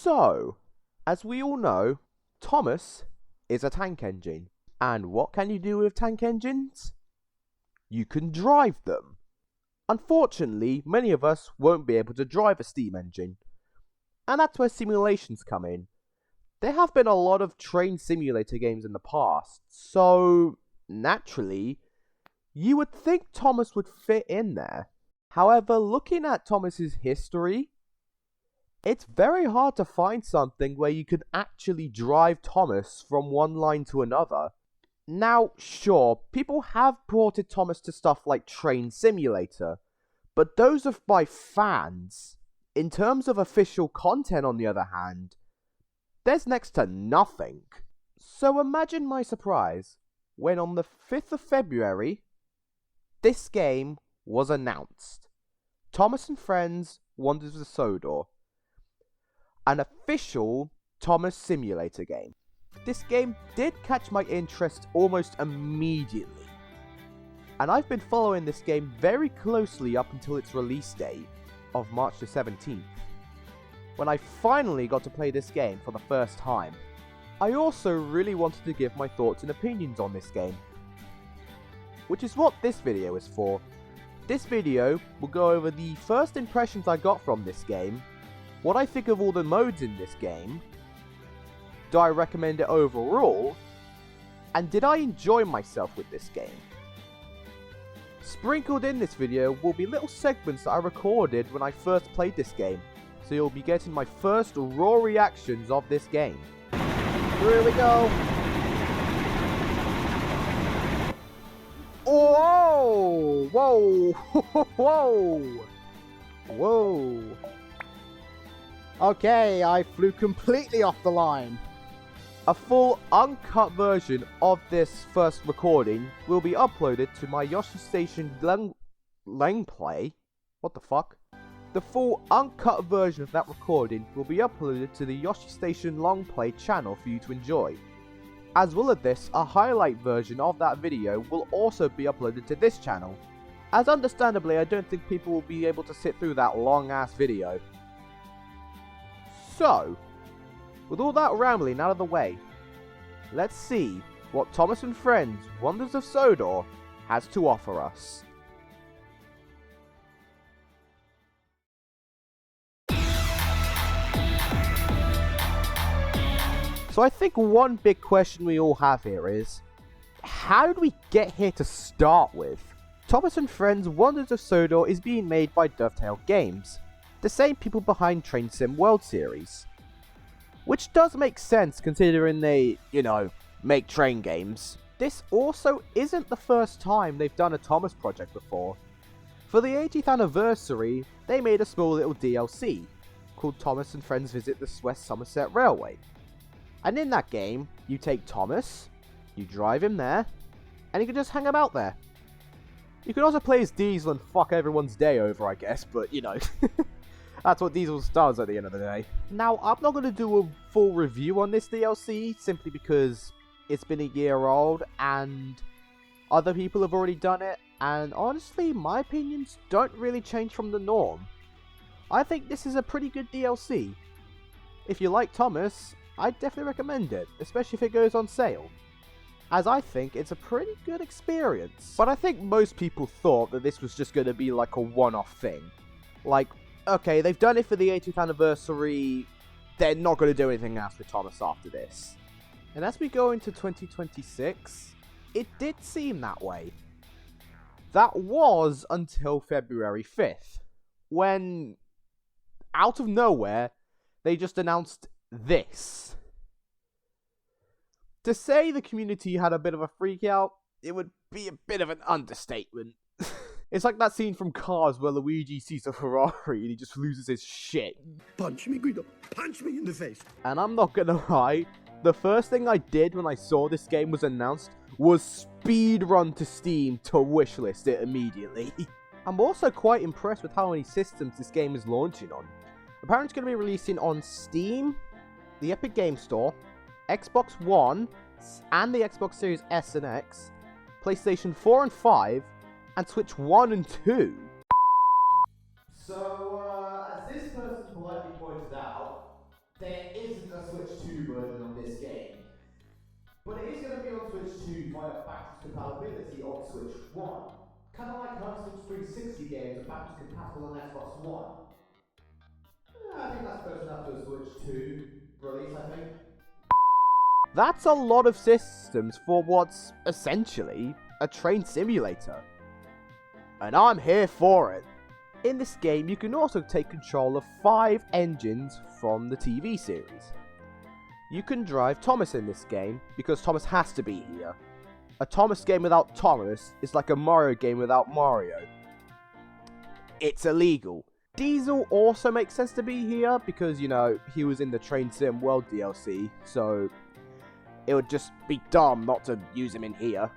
So, as we all know, Thomas is a tank engine. And what can you do with tank engines? You can drive them. Unfortunately, many of us won't be able to drive a steam engine. And that's where simulations come in. There have been a lot of train simulator games in the past, so naturally, you would think Thomas would fit in there. However, looking at Thomas's history, it's very hard to find something where you can actually drive Thomas from one line to another. Now, sure, people have ported Thomas to stuff like Train Simulator, but those are by fans. In terms of official content, on the other hand, there's next to nothing. So imagine my surprise when on the 5th of February, this game was announced. Thomas and Friends Wonders of Sodor. An official Thomas Simulator game. This game did catch my interest almost immediately. And I've been following this game very closely up until its release date of March the 17th. When I finally got to play this game for the first time. I also really wanted to give my thoughts and opinions on this game, which is what this video is for. This video will go over the first impressions I got from this game, what I think of all the modes in this game, do I recommend it overall, and did I enjoy myself with this game. Sprinkled in this video will be little segments that I recorded when I first played this game, so you'll be getting my first raw reactions of this game. Here we go! Whoa! Whoa! Whoa! Whoa! Okay, I flew completely off the line. A full uncut version of this first recording will be uploaded to my Yoshi Station Lang Play. What the fuck? The full uncut version of that recording will be uploaded to the Yoshi Station Long Play channel for you to enjoy. As well as this, a highlight version of that video will also be uploaded to this channel, as understandably I don't think people will be able to sit through that long ass video. So, with all that rambling out of the way, let's see what Thomas and Friends Wonders of Sodor has to offer us. So I think one big question we all have here is, how did we get here to start with? Thomas and Friends Wonders of Sodor is being made by Dovetail Games, the same people behind Train Sim World Series. Which does make sense considering they, make train games. This also isn't the first time they've done a Thomas project before. For the 80th anniversary, they made a small little DLC called Thomas and Friends Visit the West Somerset Railway. And in that game, you take Thomas, you drive him there, and you can just hang about there. You can also play as Diesel and fuck everyone's day over, I guess, but that's what Diesel does at the end of the day. Now, I'm not going to do a full review on this DLC, simply because it's been a year old, and other people have already done it, and honestly, my opinions don't really change from the norm. I think this is a pretty good DLC. If you like Thomas, I'd definitely recommend it, especially if it goes on sale, as I think it's a pretty good experience. But I think most people thought that this was just going to be like a one-off thing. Like, okay, they've done it for the 80th anniversary, they're not going to do anything else with Thomas after this. And as we go into 2026, it did seem that way. That was until February 5th, when, out of nowhere, they just announced this. To say the community had a bit of a freak out, it would be a bit of an understatement. It's like that scene from Cars where Luigi sees a Ferrari and he just loses his shit. Punch me, Guido. Punch me in the face. And I'm not gonna lie, the first thing I did when I saw this game was announced was speed run to Steam to wishlist it immediately. I'm also quite impressed with how many systems this game is launching on. Apparently it's going to be releasing on Steam, the Epic Game Store, Xbox One, and the Xbox Series S and X, PlayStation 4 and 5, and Switch 1 and 2. So, as this person politely pointed out, there isn't a Switch 2 version of this game, but it is going to be on Switch 2 via backwards compatibility on Switch 1. Kind of like how Xbox 360 games are backwards compatible on Xbox One. I think that's close enough to a Switch 2 release, I think. That's a lot of systems for what's essentially a train simulator. And I'm here for it. In this game, you can also take control of 5 engines from the TV series. You can drive Thomas in this game, because Thomas has to be here. A Thomas game without Thomas is like a Mario game without Mario. It's illegal. Diesel also makes sense to be here, because, you know, he was in the Train Sim World DLC, so it would just be dumb not to use him in here.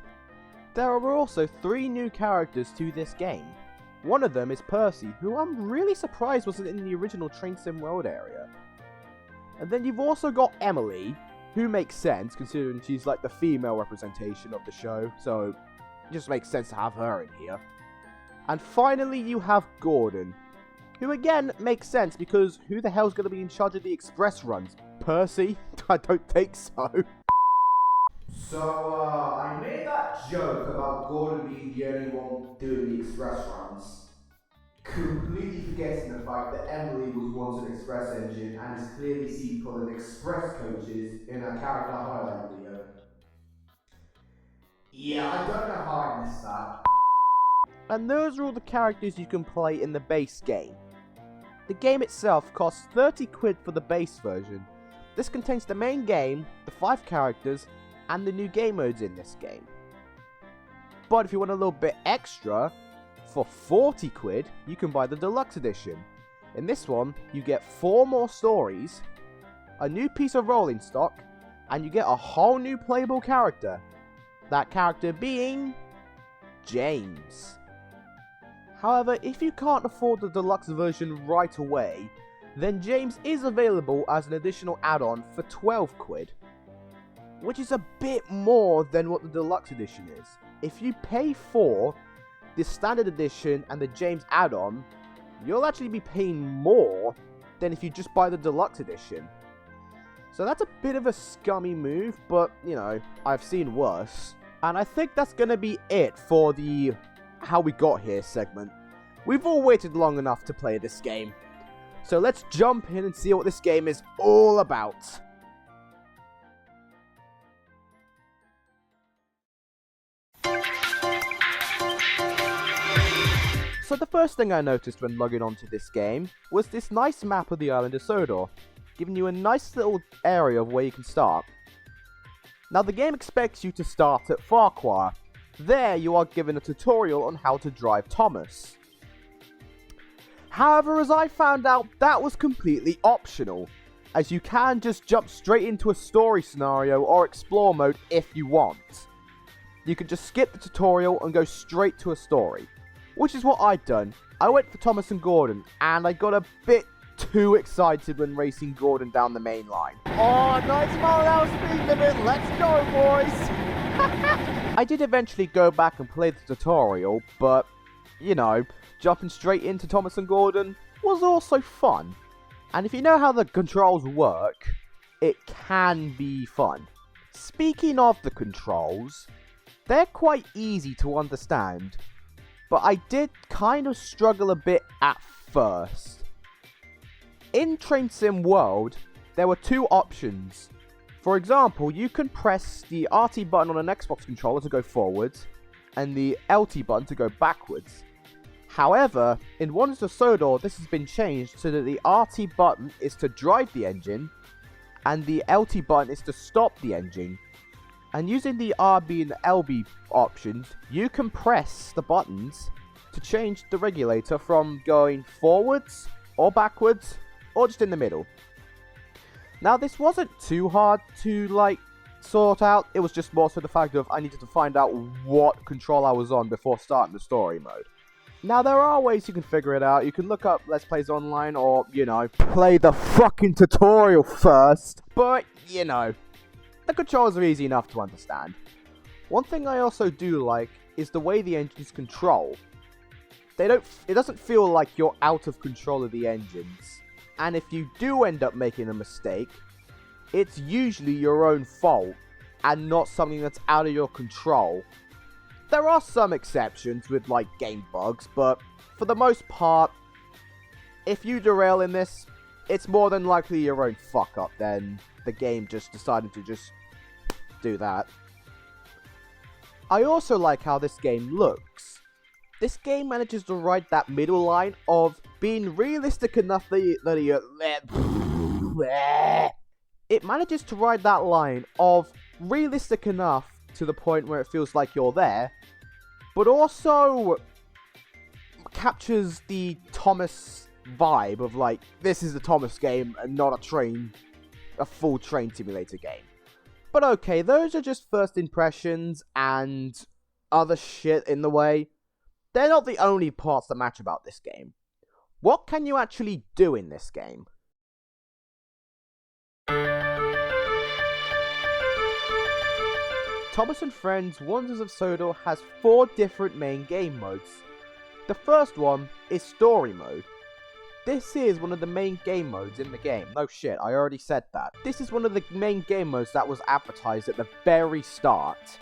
There are also 3 new characters to this game. One of them is Percy, who I'm really surprised wasn't in the original Train Sim World area. And then you've also got Emily, who makes sense considering she's like the female representation of the show, so it just makes sense to have her in here. And finally you have Gordon, who again makes sense because who the hell's going to be in charge of the express runs? Percy? I don't think so. So, I made that joke about Gordon being the only one doing the express runs, completely forgetting the fact that Emily was once an express engine and is clearly seen pulling express coaches in a character highlight video. Yeah, I don't know how I missed that. And those are all the characters you can play in the base game. The game itself costs 30 quid for the base version. This contains the main game, the 5 characters, and the new game modes in this game. But if you want a little bit extra, for 40 quid, you can buy the deluxe edition. In this one, you get 4 more stories, a new piece of rolling stock, and you get a whole new playable character. That character being James. However, if you can't afford the deluxe version right away, then James is available as an additional add-on for 12 quid. Which is a bit more than what the deluxe edition is. If you pay for the standard edition and the James add-on, you'll actually be paying more than if you just buy the deluxe edition. So that's a bit of a scummy move, but, you know, I've seen worse. And I think that's going to be it for the How We Got Here segment. We've all waited long enough to play this game. So let's jump in and see what this game is all about. So the first thing I noticed when logging onto this game was this nice map of the island of Sodor, giving you a nice little area of where you can start. Now the game expects you to start at Farquhar. There you are given a tutorial on how to drive Thomas. However, as I found out, that was completely optional, as you can just jump straight into a story scenario or explore mode if you want. You can just skip the tutorial and go straight to a story. Which is what I'd done. I went for Thomas and Gordon, and I got a bit too excited when racing Gordon down the main line. Oh, nice mile-an-hour speed limit, let's go, boys! I did eventually go back and play the tutorial, but, you know, jumping straight into Thomas and Gordon was also fun. And if you know how the controls work, it can be fun. Speaking of the controls, they're quite easy to understand. But I did kind of struggle a bit at first. In Train Sim World, there were 2 options. For example, you can press the RT button on an Xbox controller to go forwards, and the LT button to go backwards. However, in Wonders of Sodor, this has been changed so that the RT button is to drive the engine, and the LT button is to stop the engine. And using the RB and the LB options, you can press the buttons to change the regulator from going forwards, or backwards, or just in the middle. Now this wasn't too hard to sort out, it was just more so the fact of I needed to find out what control I was on before starting the story mode. Now there are ways you can figure it out, you can look up Let's Plays online or, you know, play the fucking tutorial first, but, you know, the controls are easy enough to understand. One thing I also do like is the way the engines control. It doesn't feel like you're out of control of the engines. And if you do end up making a mistake, it's usually your own fault and not something that's out of your control. There are some exceptions with like game bugs, but for the most part, if you derail in this, it's more than likely your own fuck up than the game just deciding to just do that. I also like how this game looks. This game manages to ride that middle line of being realistic enough it manages to ride that line of realistic enough to the point where it feels like you're there, but also captures the Thomas vibe of like, this is a Thomas game and not a full train simulator game. But okay, those are just first impressions and other shit in the way. They're not the only parts that matter about this game. What can you actually do in this game? Thomas and Friends Wonders of Sodor has 4 different main game modes. The first one is Story Mode. This is one of the main game modes in the game. No shit, I already said that. This is one of the main game modes that was advertised at the very start.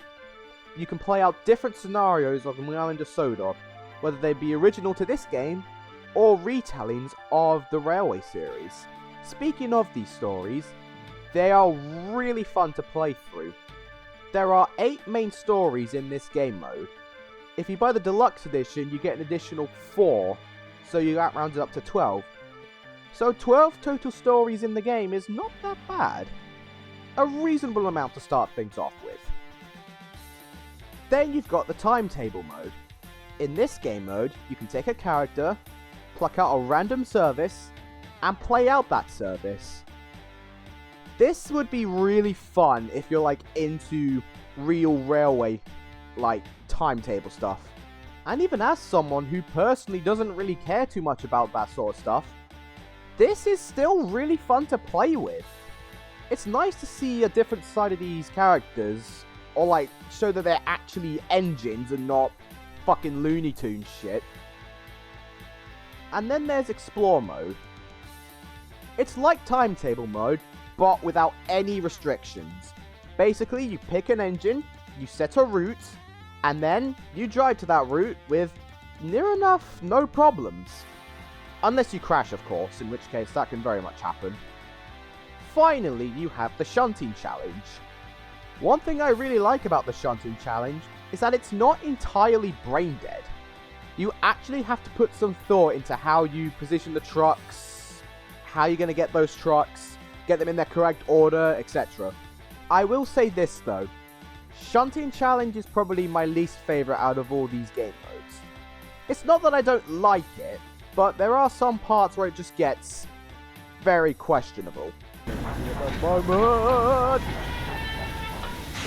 You can play out different scenarios on the island of Sodor, whether they be original to this game, or retellings of the Railway series. Speaking of these stories, they are really fun to play through. There are 8 main stories in this game mode. If you buy the deluxe edition, you get an additional 4, so you got rounded up to 12. So 12 total stories in the game is not that bad. A reasonable amount to start things off with. Then you've got the timetable mode. In this game mode, you can take a character, pluck out a random service, and play out that service. This would be really fun if you're like into real railway like timetable stuff. And even as someone who personally doesn't really care too much about that sort of stuff, this is still really fun to play with. It's nice to see a different side of these characters, or like show that they're actually engines and not fucking Looney Tunes shit. And then there's Explore mode. It's like timetable mode, but without any restrictions. Basically, you pick an engine, you set a route, and then you drive to that route with near enough no problems. Unless you crash, of course, in which case that can very much happen. Finally, you have the shunting challenge. One thing I really like about the shunting challenge is that it's not entirely brain dead. You actually have to put some thought into how you position the trucks, how you're going to get those trucks, get them in their correct order, etc. I will say this though, shunting challenge is probably my least favourite out of all these game modes. It's not that I don't like it, but there are some parts where it just gets very questionable. Moment!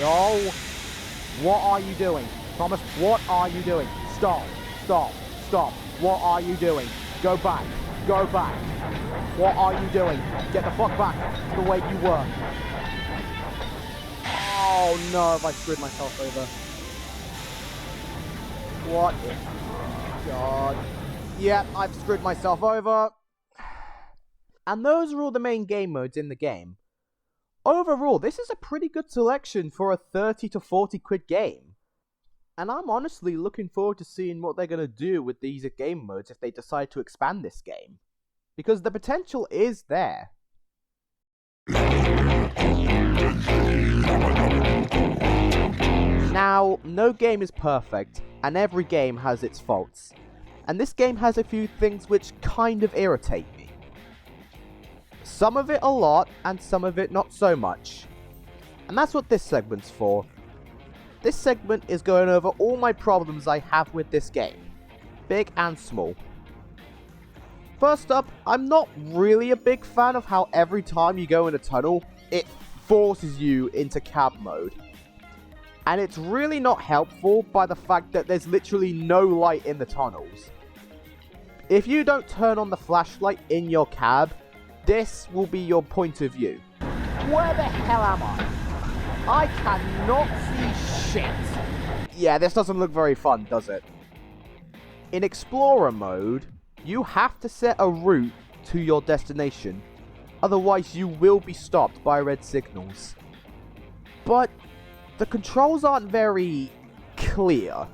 No! What are you doing? Thomas, what are you doing? Stop! Stop! Stop! What are you doing? Go back! Go back! What are you doing? Get the fuck back to the way you were. Oh no, have I screwed myself over? What? God. Yep, I've screwed myself over. And those are all the main game modes in the game. Overall, this is a pretty good selection for a 30 to 40 quid game. And I'm honestly looking forward to seeing what they're going to do with these game modes if they decide to expand this game. Because the potential is there. Now, no game is perfect, and every game has its faults. And this game has a few things which kind of irritate me. Some of it a lot, and some of it not so much. And that's what this segment's for. This segment is going over all my problems I have with this game, big and small. First up, I'm not really a big fan of how every time you go in a tunnel, it forces you into cab mode. And it's really not helpful by the fact that there's literally no light in the tunnels. If you don't turn on the flashlight in your cab, this will be your point of view. Where the hell am I? I cannot see shit. Yeah, this doesn't look very fun, does it? In Explorer mode, you have to set a route to your destination. Otherwise, you will be stopped by red signals. But the controls aren't very clear.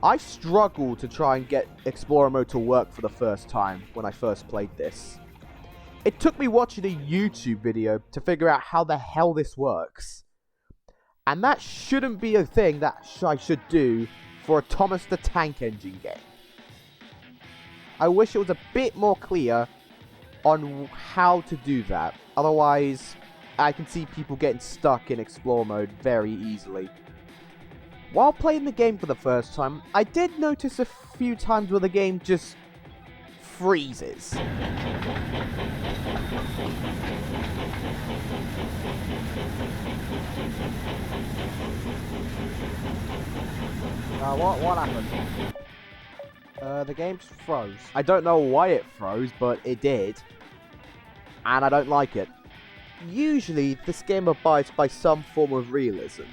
I struggled to try and get Explorer mode to work for the first time when I first played this. It took me watching a YouTube video to figure out how the hell this works. And that shouldn't be a thing that I should do for a Thomas the Tank Engine game. I wish it was a bit more clear on how to do that. Otherwise, I can see people getting stuck in Explore mode very easily. While playing the game for the first time, I did notice a few times where the game just freezes. What happened? The game just froze. I don't know why it froze, but it did. And I don't like it. Usually, this game abides by some form of realism.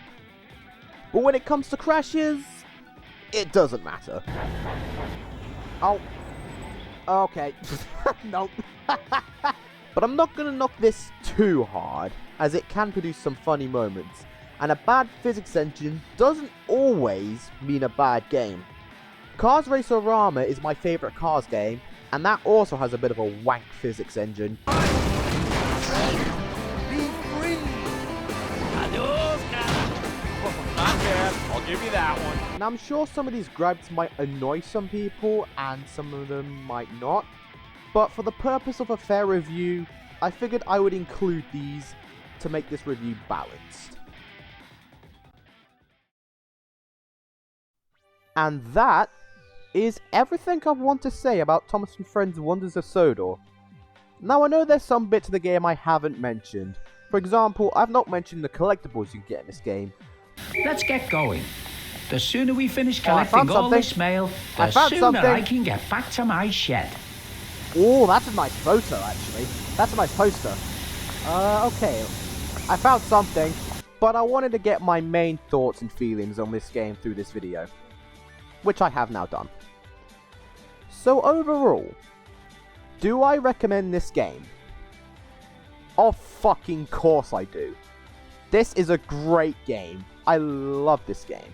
But when it comes to crashes, it doesn't matter. Oh. Okay. Nope. But I'm not gonna knock this too hard, as it can produce some funny moments. And a bad physics engine doesn't always mean a bad game. Cars Racer Rama is my favourite Cars game, and that also has a bit of a wank physics engine. Be free! Adios, cara! Not bad, I'll give you that one. And I'm sure some of these gripes might annoy some people, and some of them might not. But for the purpose of a fair review, I figured I would include these to make this review balanced. And that is everything I want to say about Thomas & Friends' Wonders of Sodor. Now I know there's some bits of the game I haven't mentioned. For example, I've not mentioned the collectibles you can get in this game. Let's get going. The sooner we finish collecting all this mail, the sooner I can get back to my shed. Oh, that's a nice photo actually. That's a nice poster. Okay. I found something, but I wanted to get my main thoughts and feelings on this game through this video, which I have now done. So overall, do I recommend this game? Of fucking course I do. This is a great game. I love this game.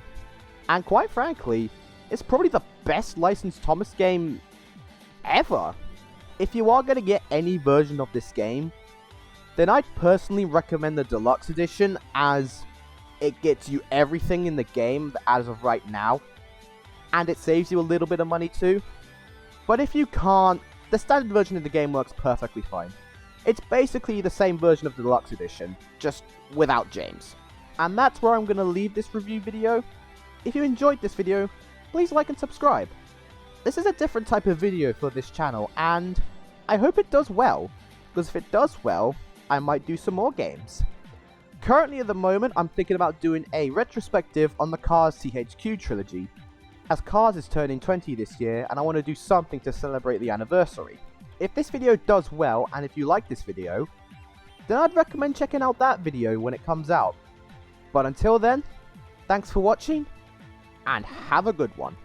And quite frankly, it's probably the best licensed Thomas game ever. If you are going to get any version of this game, then I'd personally recommend the Deluxe Edition, as it gets you everything in the game as of right now. And it saves you a little bit of money too. But if you can't, the standard version of the game works perfectly fine. It's basically the same version of the Deluxe Edition, just without James. And that's where I'm going to leave this review video. If you enjoyed this video, please like and subscribe. This is a different type of video for this channel, and I hope it does well, because if it does well, I might do some more games. Currently at the moment, I'm thinking about doing a retrospective on the Cars THQ trilogy, as Cars is turning 20 this year, and I want to do something to celebrate the anniversary. If this video does well, and if you like this video, then I'd recommend checking out that video when it comes out. But until then, thanks for watching, and have a good one.